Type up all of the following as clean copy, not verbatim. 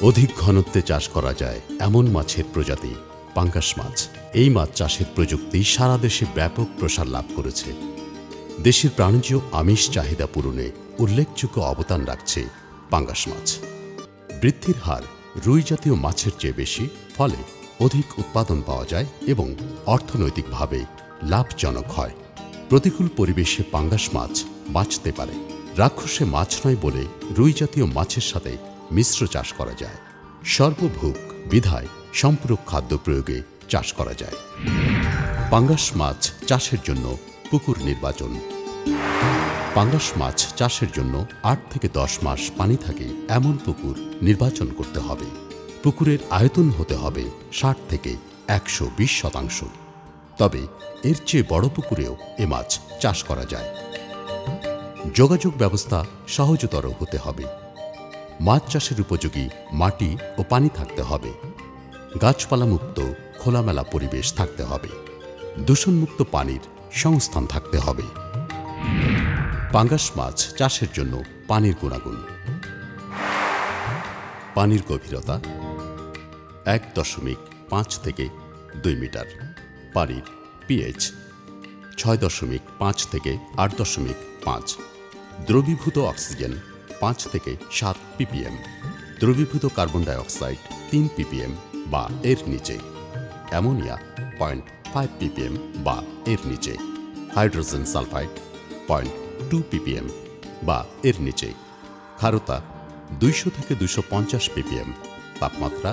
অধিক ঘনত্বে চাষ করা যায় এমন মাছের প্রজাতি পাঙ্গাস মাছ। এই মাছ চাষের প্রযুক্তি সারা দেশে ব্যাপক প্রসার লাভ করেছে। দেশের প্রাণীজ আমিষ চাহিদা পূরণে উল্লেখযোগ্য অবদান রাখছে পাঙ্গাস মাছ। বৃদ্ধির হার রুই জাতীয় মাছের চেয়ে বেশি, ফলে অধিক উৎপাদন পাওয়া যায় এবং অর্থনৈতিকভাবে লাভজনক হয়। প্রতিকূল পরিবেশে পাঙ্গাস মাছ বাঁচতে পারে। রাক্ষসে মাছ নয় বলে রুই জাতীয় মাছের সাথে মিশ্র চাষ করা যায়। সর্বভোগ বিধায় সম্পূরক খাদ্য প্রয়োগে চাষ করা যায়। পাঙ্গাস মাছ চাষের জন্য পুকুর নির্বাচন। পাঙ্গাস মাছ চাষের জন্য 8 থেকে 10 মাস পানি থাকে এমন পুকুর নির্বাচন করতে হবে। পুকুরের আয়তন হতে হবে 60 থেকে 120 শতাংশ। তবে এর চেয়ে বড় পুকুরেও এ মাছ চাষ করা যায়। যোগাযোগ ব্যবস্থা সহজতর হতে হবে। মাছ চাষের উপযোগী মাটি ও পানি থাকতে হবে। গাছপালা মুক্ত খোলামেলা পরিবেশ থাকতে হবে। দূষণমুক্ত পানির সংস্থান থাকতে হবে। পাঙ্গাস মাছ চাষের জন্য পানির গুণাগুণ। পানির গভীরতা 1.5 থেকে 2 মিটার। পানির পিএইচ 6.5 থেকে 8.5। দ্রবীভূত অক্সিজেন 5 থেকে 7 ppm। দ্রবীভূত কার্বন ডাই অক্সাইড 3 ppm বা এর নিচে। অ্যামোনিয়া 0.5 ppm বা এর নিচে। হাইড্রোজেন সালফাইড 0.2 ppm বা এর নিচে। ক্ষারতা 200 থেকে 250 ppm। তাপমাত্রা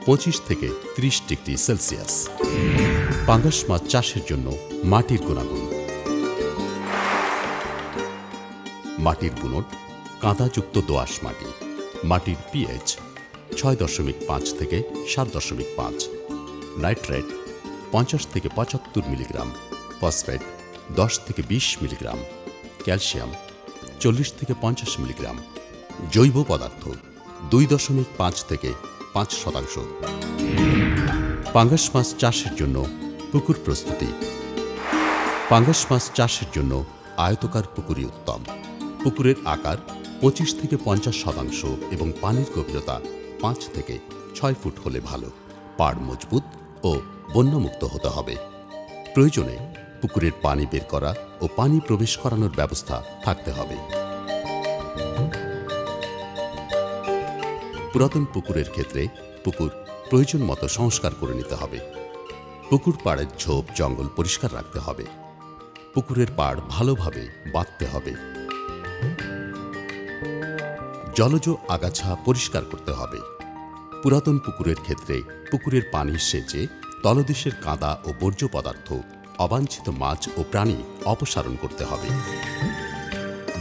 25 থেকে 30 ডিগ্রি সেলসিয়াস। পাঙ্গাস মাছ চাষের জন্য মাটির গুণাগুণ। মাটির গুণট কাঁদাযুক্ত দোআঁশ মাটি। মাটির পিএইচ 6.5 থেকে 7.5। নাইট্রেট 50 থেকে 75 মিলিগ্রাম। ফসফেট 10 থেকে 20 মিলিগ্রাম। ক্যালসিয়াম 40 থেকে 50 মিলিগ্রাম। জৈব পদার্থ 2.5 থেকে 5 শতাংশ। পাঙ্গাস মাছ চাষের জন্য পুকুর প্রস্তুতি। পাঙ্গাস মাছ চাষের জন্য আয়তাকার পুকুরই উত্তম। পুকুরের আকার 25 থেকে 50 শতাংশ এবং পানির গভীরতা 5 থেকে 6 ফুট হলে ভালো। পাড় মজবুত ও বন্যামুক্ত হতে হবে। প্রয়োজনে পুকুরের পানি বের করা ও পানি প্রবেশ করানোর ব্যবস্থা থাকতে হবে। পুরাতন পুকুরের ক্ষেত্রে পুকুর প্রয়োজন মতো সংস্কার করে নিতে হবে। পুকুর পাড়ের ঝোপ জঙ্গল পরিষ্কার রাখতে হবে। পুকুরের পাড় ভালোভাবে বাঁধতে হবে। জলজ আগাছা পরিষ্কার করতে হবে। পুরাতন পুকুরের ক্ষেত্রে পুকুরের পানি সেচে তলদেশের কাদা ও বর্জ্য পদার্থ, অবাঞ্ছিত মাছ ও প্রাণী অপসারণ করতে হবে।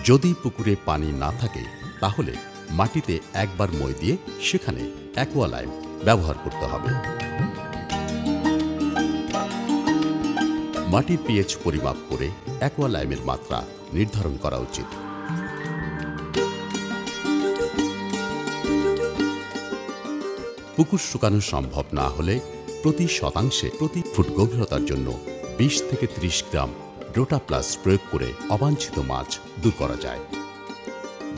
যদি পুকুরে পানি না থাকে তাহলে মাটিতে একবার মই দিয়ে সেখানে অ্যাকোয়ালাইম ব্যবহার করতে হবে। মাটির পিএইচ পরিমাপ করে অ্যাকোয়ালাইমের মাত্রা নির্ধারণ করা উচিত। পুকুর শুকানো সম্ভব না হলে প্রতি শতাংশে প্রতি ফুট গভীরতার জন্য 20 থেকে 30 গ্রাম রোটাপ্লাস প্রয়োগ করে অবাঞ্ছিত মাছ দূর করা যায়।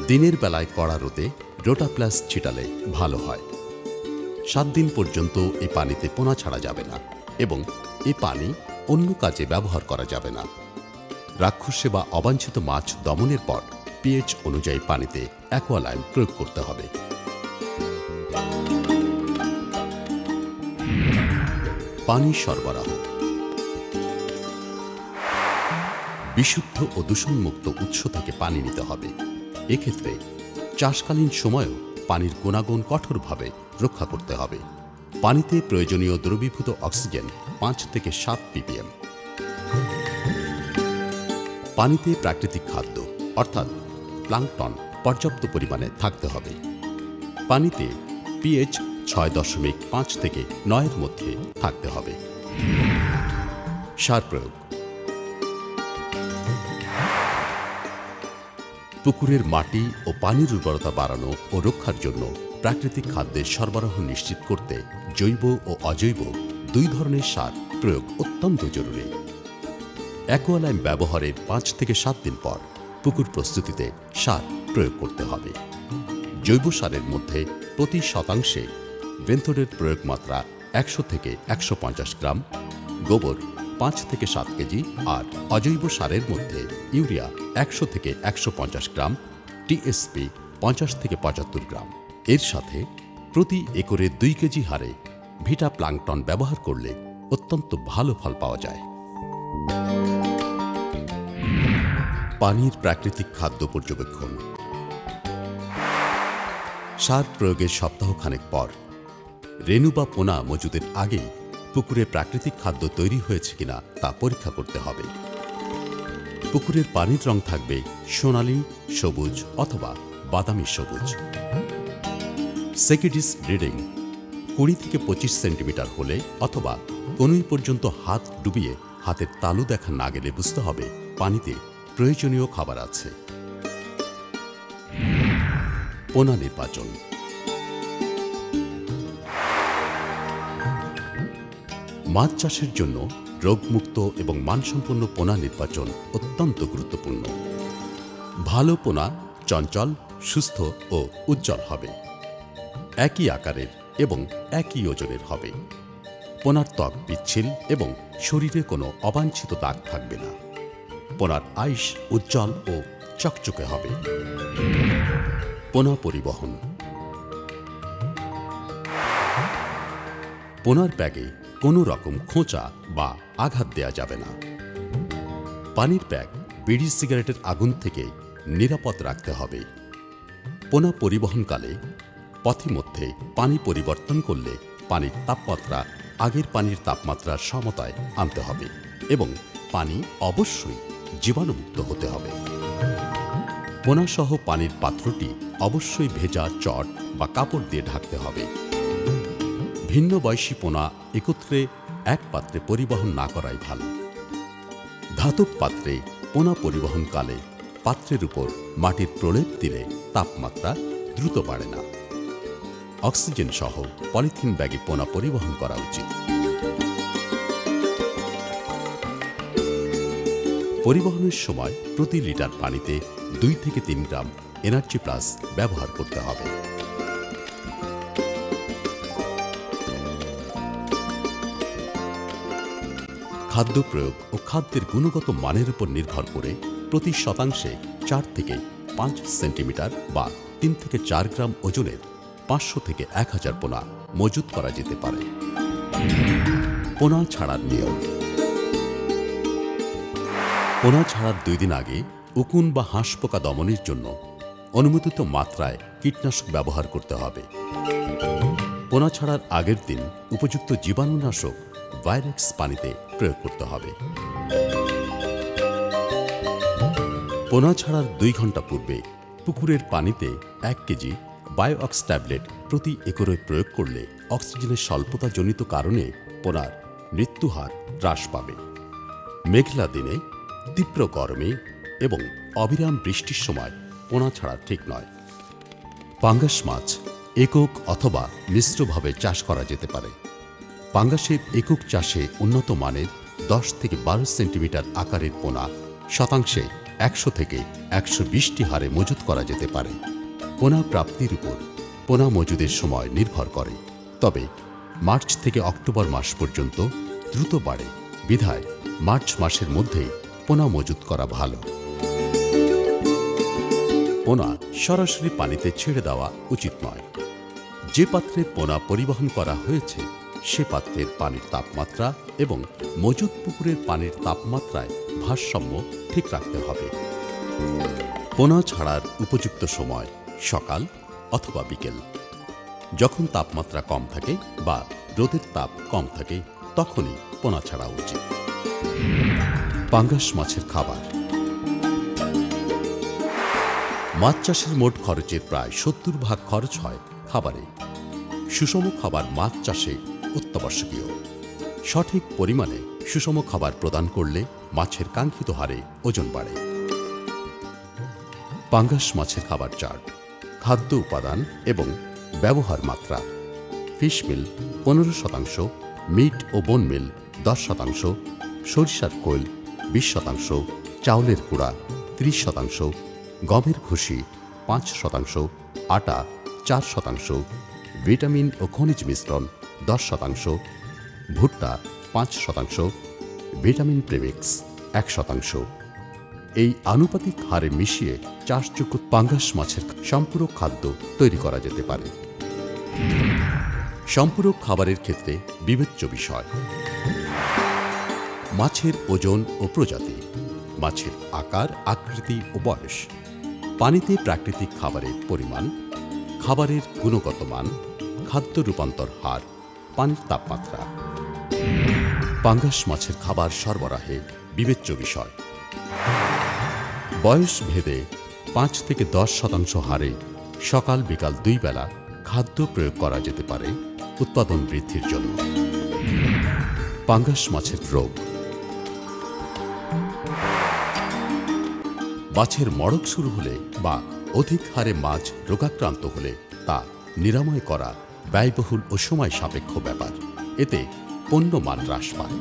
দিনের বেলায় কড়া রোদে রোটাপ্লাস ছিটালে ভালো হয়। 7 দিন পর্যন্ত এই পানিতে পোনা ছাড়া যাবে না এবং এই পানি অন্য কাজে ব্যবহার করা যাবে না। রাক্ষসে বা অবাঞ্ছিত মাছ দমনের পর পিএইচ অনুযায়ী পানিতে অ্যাকোয়ালাইম প্রয়োগ করতে হবে। পানি সরবরাহ। বিশুদ্ধ ও দূষণমুক্ত উৎস থেকে পানি নিতে হবে। এক্ষেত্রে চাষকালীন সময়েও পানির গুণাগুণ কঠোরভাবে রক্ষা করতে হবে। পানিতে প্রয়োজনীয় দ্রবীভূত অক্সিজেন 5 থেকে 7 ppm। পানিতে প্রাকৃতিক খাদ্য অর্থাৎ প্লাঙ্কটন পর্যাপ্ত পরিমাণে থাকতে হবে। পানিতে পিএইচ 6.5 থেকে 9 এর মধ্যে থাকতে হবে। সার প্রয়োগ। পুকুরের মাটি ও পানির উর্বরতা বাড়ানো ও রক্ষার জন্য প্রাকৃতিক খাদ্যের সরবরাহ নিশ্চিত করতে জৈব ও অজৈব 2 ধরনের সার প্রয়োগ অত্যন্ত জরুরি। অ্যাকোয়ালাইম ব্যবহারের 5 থেকে 7 দিন পর পুকুর প্রস্তুতিতে সার প্রয়োগ করতে হবে। জৈব সারের মধ্যে প্রতি শতাংশে বেন্থোডের প্রয়োগ মাত্রা 100 থেকে 150 গ্রাম, গোবর 5 থেকে 7 কেজি আর অজৈব সারের মধ্যে ইউরিয়া 100 থেকে 150 গ্রাম, টিএসপি 50 থেকে 75 গ্রাম। এর সাথে প্রতি একরে 2 কেজি হারে ভিটা প্লাঙ্কটন ব্যবহার করলে অত্যন্ত ভালো ফল পাওয়া যায়। পানির প্রাকৃতিক খাদ্য পর্যবেক্ষণ। সার প্রয়োগের সপ্তাহখানেক পর রেণু বা পোনা মজুদের আগেই পুকুরে প্রাকৃতিক খাদ্য তৈরি হয়েছে কিনা তা পরীক্ষা করতে হবে। পুকুরের পানির রং থাকবে সোনালী, সবুজ অথবা বাদামি সবুজ। সেকিডিস রিডিং 20 থেকে 25 সেন্টিমিটার হলে অথবা কনুই পর্যন্ত হাত ডুবিয়ে হাতের তালু দেখা না গেলে বুঝতে হবে পানিতে প্রয়োজনীয় খাবার আছে। পোনা নির্বাচন। মাছ চাষের জন্য রোগমুক্ত এবং মানসম্পন্ন পোনা নির্বাচন অত্যন্ত গুরুত্বপূর্ণ। ভালো পোনা চঞ্চল, সুস্থ ও উজ্জ্বল হবে। একই আকারের এবং একই ওজনের হবে। পোনার ত্বক পিচ্ছিল এবং শরীরে কোনো অবাঞ্ছিত দাগ থাকবে না। পোনার আইস উজ্জ্বল ও চকচকে হবে। পোনা পরিবহন। পোনার ব্যাগে কোনো রকম খোঁচা বা আঘাত দেয়া যাবে না। পানির ব্যাগ বিড়ি সিগারেটের আগুন থেকে নিরাপদ রাখতে হবে। পোনা পরিবহনকালে পথিমধ্যে পানি পরিবর্তন করলে পানির তাপমাত্রা আগের পানির তাপমাত্রার সমতায় আনতে হবে এবং পানি অবশ্যই জীবাণুমুক্ত হতে হবে। পোনাসহ পানির পাত্রটি অবশ্যই ভেজা চট বা কাপড় দিয়ে ঢাকতে হবে। ভিন্ন বয়সী পোনা একত্রে এক পাত্রে পরিবহন না করাই ভালো। ধাতব পাত্রে পোনা পরিবহনকালে পাত্রের উপর মাটির প্রলেপ দিলে তাপমাত্রা দ্রুত বাড়ে না। অক্সিজেন সহ পলিথিন ব্যাগে পোনা পরিবহন করা উচিত। পরিবহনের সময় প্রতি লিটার পানিতে 2 থেকে 3 গ্রাম এনার্জি প্লাস ব্যবহার করতে হবে। খাদ্য প্রয়োগ ও খাদ্যের গুণগত মানের উপর নির্ভর করে প্রতি শতাংশে 4 থেকে 5 সেন্টিমিটার বা 3 থেকে 4 গ্রাম ওজনের 500 থেকে 1000 পোনা মজুত করা যেতে পারে। পোনা ছাড়ার নিয়ম। পোনা ছাড়ার 2 দিন আগে উকুন বা হাঁস পোকা দমনের জন্য অনুমোদিত মাত্রায় কীটনাশক ব্যবহার করতে হবে। পোনা ছাড়ার আগের দিন উপযুক্ত জীবাণুনাশক ভাইরেক্স পানিতে প্রয়োগ করতে হবে। পোনা ছাড়ার 2 ঘন্টা পূর্বে পুকুরের পানিতে 1 কেজি বায়োঅক্স ট্যাবলেট প্রতি একরে প্রয়োগ করলে অক্সিজেনের স্বল্পতাজনিত কারণে পোনার মৃত্যুহার হ্রাস পাবে। মেঘলা দিনে, তীব্র গরমে এবং অবিরাম বৃষ্টির সময় পোনা ছাড়া ঠিক নয়। পাঙ্গাস মাছ একক অথবা মিশ্রভাবে চাষ করা যেতে পারে। পাঙ্গাসের একক চাষে উন্নত মানের 10 থেকে 12 সেন্টিমিটার আকারের পোনা শতাংশে 100 থেকে 120টি হারে মজুত করা যেতে পারে। পোনা প্রাপ্তির উপর পোনা মজুদের সময় নির্ভর করে, তবে মার্চ থেকে অক্টোবর মাস পর্যন্ত দ্রুত বাড়ে বিধায় মার্চ মাসের মধ্যেই পোনা মজুত করা ভালো। পোনা সরাসরি পানিতে ছেড়ে দেওয়া উচিত নয়। যে পাত্রে পোনা পরিবহন করা হয়েছে সে পাত্রের পানির তাপমাত্রা এবং মজুত পুকুরের পানির তাপমাত্রায় ভারসাম্য ঠিক রাখতে হবে। পোনা ছাড়ার উপযুক্ত সময় সকাল অথবা বিকেল। যখন তাপমাত্রা কম থাকে বা রোদের তাপ কম থাকে তখনই পোনা ছাড়া উচিত। পাঙ্গাস মাছের খাবার। মাছ চাষের মোট খরচের প্রায় 70% খরচ হয় খাবারে। সুষম খাবার মাছ চাষে অত্যাবশ্যকীয়। সঠিক পরিমাণে সুষম খাবার প্রদান করলে মাছের কাঙ্ক্ষিত হারে ওজন বাড়ে। পাঙ্গাস মাছের খাবার চার্ট। খাদ্য উপাদান এবং ব্যবহার মাত্রা। ফিশ মিল 15%, মিট ও বোন মিল 10%, সরিষার খোল 20%, চাউলের গুঁড়া 30%, গমের ভুসি 5%, আটা 4%, ভিটামিন ও খনিজ মিশ্রণ 10%, ভুট্টা 5%, ভিটামিন প্রেমিক্স 1%। এই আনুপাতিক হারে মিশিয়ে চাষযোগ্য পাঙ্গাস মাছের সম্পূরক খাদ্য তৈরি করা যেতে পারে। সম্পূরক খাবারের ক্ষেত্রে বিবেচ্য বিষয়: মাছের ওজন ও প্রজাতি, মাছের আকার, আকৃতি ও বয়স, পানিতে প্রাকৃতিক খাবারের পরিমাণ, খাবারের গুণগত মান, খাদ্য রূপান্তর হার, পানির তাপমাত্রা। পাঙ্গাস মাছের খাবার সরবরাহে বিবেচ্য বিষয়: বয়স ভেদে 5 থেকে 10% হারে সকাল বিকাল 2 বেলা খাদ্য প্রয়োগ করা যেতে পারে উৎপাদন বৃদ্ধির জন্য। পাঙ্গাস মাছের রোগ: মাছের মড়ক শুরু হলে বা অধিক হারে মাছ রোগাক্রান্ত হলে তা নিরাময় করা ব্যয়বহুল ও সময় সাপেক্ষ ব্যাপার। এতে পণ্য মান হ্রাস পায়,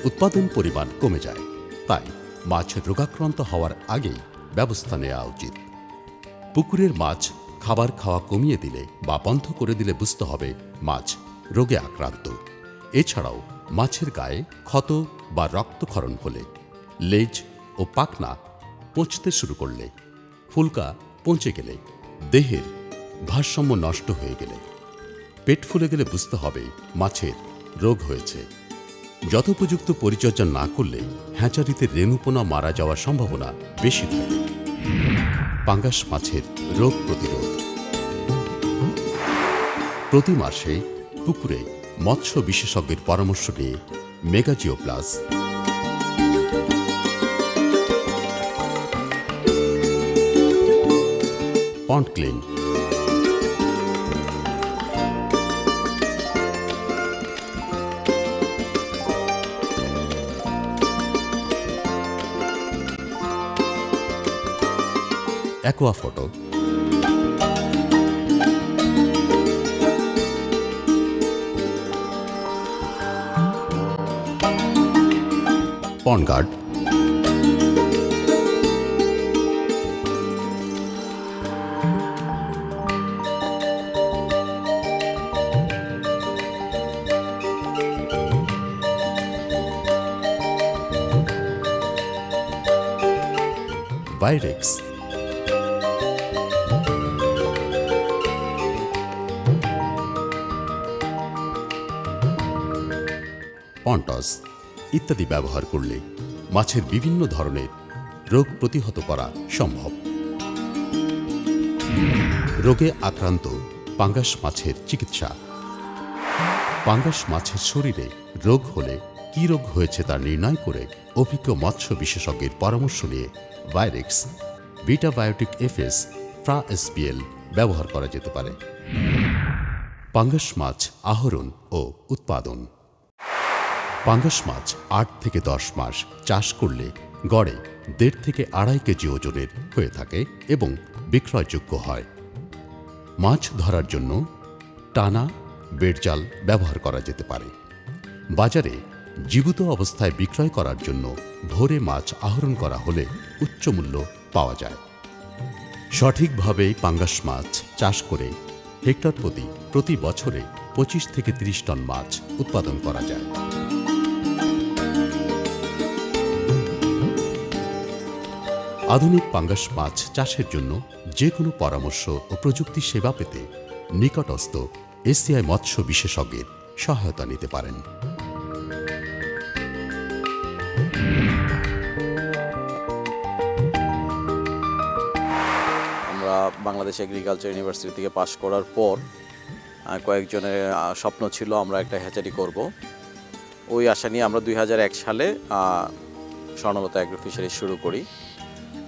উৎপাদন পরিমাণ কমে যায়। তাই মাছ রোগাক্রান্ত হওয়ার আগেই ব্যবস্থা নেওয়া উচিত। পুকুরের মাছ খাবার খাওয়া কমিয়ে দিলে বা বন্ধ করে দিলে বুঝতে হবে মাছ রোগে আক্রান্ত। এছাড়াও মাছের গায়ে ক্ষত বা রক্তক্ষরণ হলে, লেজ ও পাখনা পচতে শুরু করলে, ফুলকা পচে গেলে, দেহের ভারসাম্য নষ্ট হয়ে গেলে, পেট ফুলে গেলে বুঝতে হবে মাছের রোগ হয়েছে। যথোপযুক্ত পরিচর্যা না করলে হ্যাচারিতে রেণুপোনা মারা যাওয়ার সম্ভাবনা বেশি থাকে। পাঙ্গাস মাছের রোগ প্রতিরোধ: প্রতি মাসে পুকুরে মৎস্য বিশেষজ্ঞের পরামর্শ নিয়ে মেগাজিও প্লাস, পন্ড ক্লিন, অ্যাকোয়াফটো, পন্ডগার্ড, ভাইরেক্স, পন্টস ইত্যাদি ব্যবহার করলে মাছের বিভিন্ন ধরনের রোগ প্রতিহত করা সম্ভব। রোগে আক্রান্ত পাঙ্গাস মাছের চিকিৎসা: পাঙ্গাস মাছের শরীরে রোগ হলে কী রোগ হয়েছে তা নির্ণয় করে অভিজ্ঞ মৎস্য বিশেষজ্ঞের পরামর্শ নিয়ে ভাইরেক্স, ভিটাবায়োটিক এফএস, ফ্রা-এসপিএল ব্যবহার করা যেতে পারে। পাঙ্গাস মাছ আহরণ ও উৎপাদন: পাঙ্গাস মাছ 8 থেকে 10 মাস চাষ করলে গড়ে 1.5 থেকে 2.5 কেজি ওজনের হয়ে থাকে এবং বিক্রয়যোগ্য হয়। মাছ ধরার জন্য টানা বেড়জাল ব্যবহার করা যেতে পারে। বাজারে জীবিত অবস্থায় বিক্রয় করার জন্য ভোরে মাছ আহরণ করা হলে উচ্চ মূল্য পাওয়া যায়। সঠিকভাবে পাঙ্গাস মাছ চাষ করে হেক্টর প্রতি বছরে 25 থেকে 30 টন মাছ উৎপাদন করা যায়। আধুনিক পাঙ্গাস মাছ চাষের জন্য যে কোনো পরামর্শ ও প্রযুক্তি সেবা পেতে নিকটস্থ এসিআই মৎস্য বিশেষজ্ঞের সহায়তা নিতে পারেন। আমরা বাংলাদেশ এগ্রিকালচার ইউনিভার্সিটি থেকে পাশ করার পর কয়েকজনের স্বপ্ন ছিল আমরা একটা হ্যাচারি করব। ওই আশা নিয়ে আমরা 2001 সালে স্বর্ণলতা অ্যাগ্রো ফিশারিজ শুরু করি।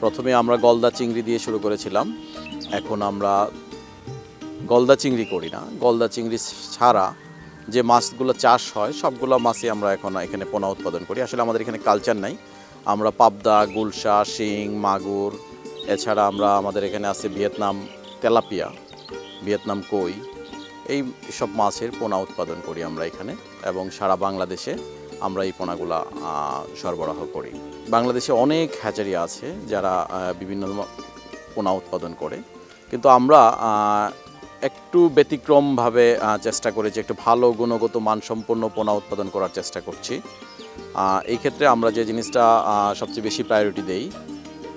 প্রথমে আমরা গলদা চিংড়ি দিয়ে শুরু করেছিলাম। এখন আমরা গলদা চিংড়ি করি না, গলদা চিংড়ি ছাড়া যে মাছগুলো চাষ হয় সবগুলো মাছই আমরা এখন এখানে পোনা উৎপাদন করি। আসলে আমাদের এখানে কালচার নাই। আমরা পাবদা, গুলশা, শিং, মাগুর, এছাড়া আমাদের এখানে আছে ভিয়েতনাম তেলাপিয়া, ভিয়েতনাম কই, এই সব মাছের পোনা উৎপাদন করি আমরা এখানে এবং সারা বাংলাদেশে আমরা এই পোনাগুলা সরবরাহ করি। বাংলাদেশে অনেক হ্যাচারি আছে যারা বিভিন্ন পোনা উৎপাদন করে, কিন্তু আমরা একটু ব্যতিক্রমভাবে চেষ্টা করেছি, একটু ভালো গুণগত মানসম্পন্ন পোনা উৎপাদন করার চেষ্টা করছি। এই ক্ষেত্রে আমরা যে জিনিসটা সবচেয়ে বেশি প্রায়োরিটি দেই,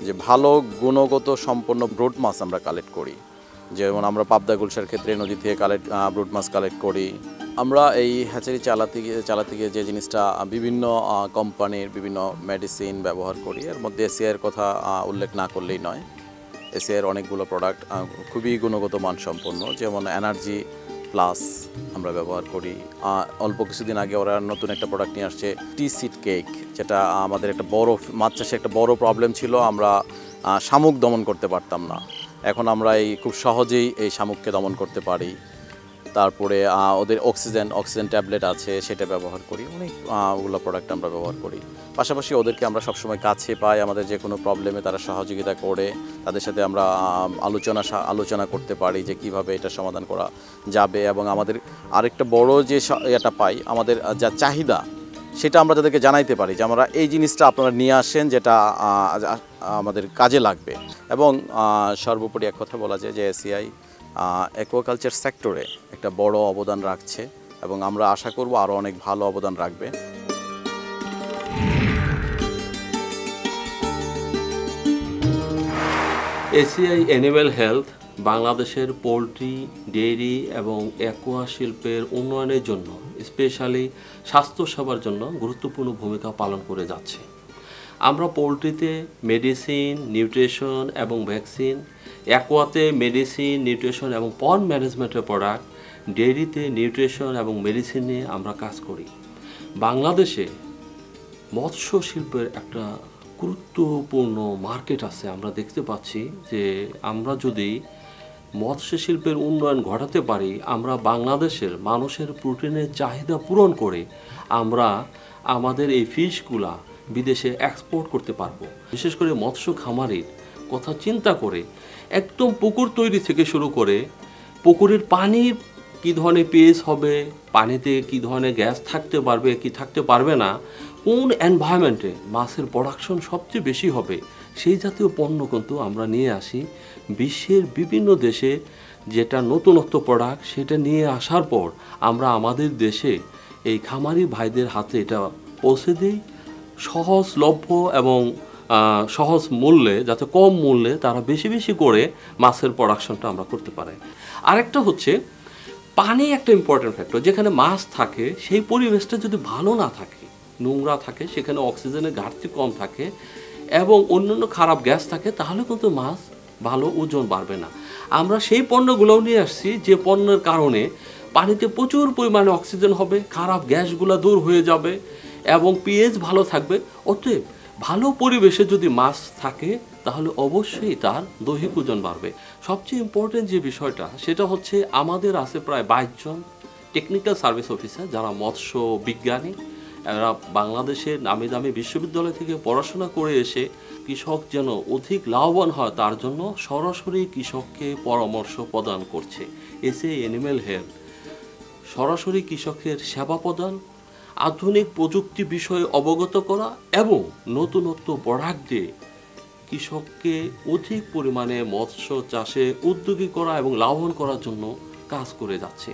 যে ভালো গুণগত সম্পন্ন ব্রুড মাছ আমরা কালেক্ট করি। যেমন আমরা পাবদা গুলশার ক্ষেত্রে নদী থেকে ব্রুড মাছ কালেক্ট করি। আমরা এই হ্যাচারি চালাতে গিয়ে যে জিনিসটা বিভিন্ন কোম্পানির বিভিন্ন মেডিসিন ব্যবহার করি, এর মধ্যে এসিআইয়ের কথা উল্লেখ না করলেই নয়। এসিআইয়ের অনেকগুলো প্রোডাক্ট খুবই গুণগত মানসম্পন্ন, যেমন এনার্জি প্লাস আমরা ব্যবহার করি। অল্প কিছুদিন আগে ওরা নতুন একটা প্রোডাক্ট নিয়ে আসছে, টি সিড কেক, যেটা আমাদের একটা বড় মাছ চাষে একটা বড় প্রবলেম ছিল, আমরা শামুক দমন করতে পারতাম না। এখন আমরা খুব সহজেই এই শামুককে দমন করতে পারি। তারপরে ওদের অক্সিজেন ট্যাবলেট আছে, সেটা ব্যবহার করি। অনেকগুলো প্রোডাক্ট আমরা ব্যবহার করি। পাশাপাশি ওদেরকে আমরা সবসময় কাছে পাই, আমাদের যে কোনো প্রবলেমে তারা সহযোগিতা করে। তাদের সাথে আমরা আলোচনা করতে পারি যে কিভাবে এটা সমাধান করা যাবে। এবং আমাদের আরেকটা বড় যে এটা পাই, আমাদের যা চাহিদা সেটা আমরা তাদেরকে জানাইতে পারি যে আমরা এই জিনিসটা আপনারা নিয়ে আসেন, যেটা আমাদের কাজে লাগবে। এবং সর্বোপরি এক কথা বলা যায় যে এসিআই অ্যাকোয়াকালচার সেক্টরে একটা বড় অবদান রাখছে, এবং আমরা আশা করব আরও অনেক ভালো অবদান রাখবে। এসিআই অ্যানিম্যাল হেলথ বাংলাদেশের পোলট্রি, ডেইরি এবং অ্যাকোয়া শিল্পের উন্নয়নের জন্য, স্পেশালি স্বাস্থ্যসেবার জন্য গুরুত্বপূর্ণ ভূমিকা পালন করে যাচ্ছে। আমরা পোলট্রিতে মেডিসিন, নিউট্রিশন এবং ভ্যাকসিন, অ্যাকোয়াতে মেডিসিন, নিউট্রিশন এবং পন্ড ম্যানেজমেন্টের প্রোডাক্ট, ডেইরিতে নিউট্রিশন এবং মেডিসিন নিয়ে আমরা কাজ করি। বাংলাদেশে মৎস্য শিল্পের একটা গুরুত্বপূর্ণ মার্কেট আছে। আমরা দেখতে পাচ্ছি যে আমরা যদি মৎস্য শিল্পের উন্নয়ন ঘটাতে পারি, আমরা বাংলাদেশের মানুষের প্রোটিনের চাহিদা পূরণ করে আমরা আমাদের এই ফিশগুলা বিদেশে এক্সপোর্ট করতে পারবো। বিশেষ করে মৎস্য খামারের কথা চিন্তা করে একদম পুকুর তৈরি থেকে শুরু করে পুকুরের পানির কী ধরনের পিএইচ হবে, পানিতে কী ধরনের গ্যাস থাকতে পারবে কি থাকতে পারবে না, কোন এনভায়রনমেন্টে মাছের প্রোডাকশন সবচেয়ে বেশি হবে, সেই জাতীয় পণ্য কিন্তু আমরা নিয়ে আসি বিশ্বের বিভিন্ন দেশে। যেটা নতুনত্ব প্রোডাক্ট সেটা নিয়ে আসার পর আমরা আমাদের দেশে এই খামারি ভাইদের হাতে এটা পৌঁছে দিই সহজলভ্য এবং সহজ মূল্যে, যাতে কম মূল্যে তারা বেশি বেশি করে মাছের প্রোডাকশনটা আমরা করতে পারি। আরেকটা হচ্ছে পানি একটা ইম্পর্টেন্ট ফ্যাক্টর। যেখানে মাছ থাকে সেই পরিবেশটা যদি ভালো না থাকে, নোংরা থাকে, সেখানে অক্সিজেনের ঘাটতি কম থাকে এবং অন্যান্য খারাপ গ্যাস থাকে, তাহলে কিন্তু মাছ ভালো ওজন বাড়বে না। আমরা সেই পণ্যগুলোও নিয়ে আসছি যে পণ্যের কারণে পানিতে প্রচুর পরিমাণে অক্সিজেন হবে, খারাপ গ্যাসগুলো দূর হয়ে যাবে এবং পিএইচ ভালো থাকবে। অতএব ভালো পরিবেশে যদি মাছ থাকে তাহলে অবশ্যই তার দৈহিক ওজন বাড়বে। সবচেয়ে ইম্পর্টেন্ট যে বিষয়টা সেটা হচ্ছে আমাদের আছে প্রায় 22 জন টেকনিক্যাল সার্ভিস অফিসার যারা মৎস্য বিজ্ঞানী। এরা বাংলাদেশের নামি দামি বিশ্ববিদ্যালয় থেকে পড়াশোনা করে এসে কৃষক যেন অধিক লাভবান হয় তার জন্য সরাসরি কৃষককে পরামর্শ প্রদান করছে। এসিআই অ্যানিম্যাল হেলথ সরাসরি কৃষকের সেবা প্রদান, আধুনিক প্রযুক্তি বিষয়ে অবগত করা এবং নতুনত্ব প্রোডাক্ট দিয়ে কৃষককে অধিক পরিমাণে মৎস্য চাষে উদ্যোগী করা এবং লাভবান করার জন্য কাজ করে যাচ্ছে।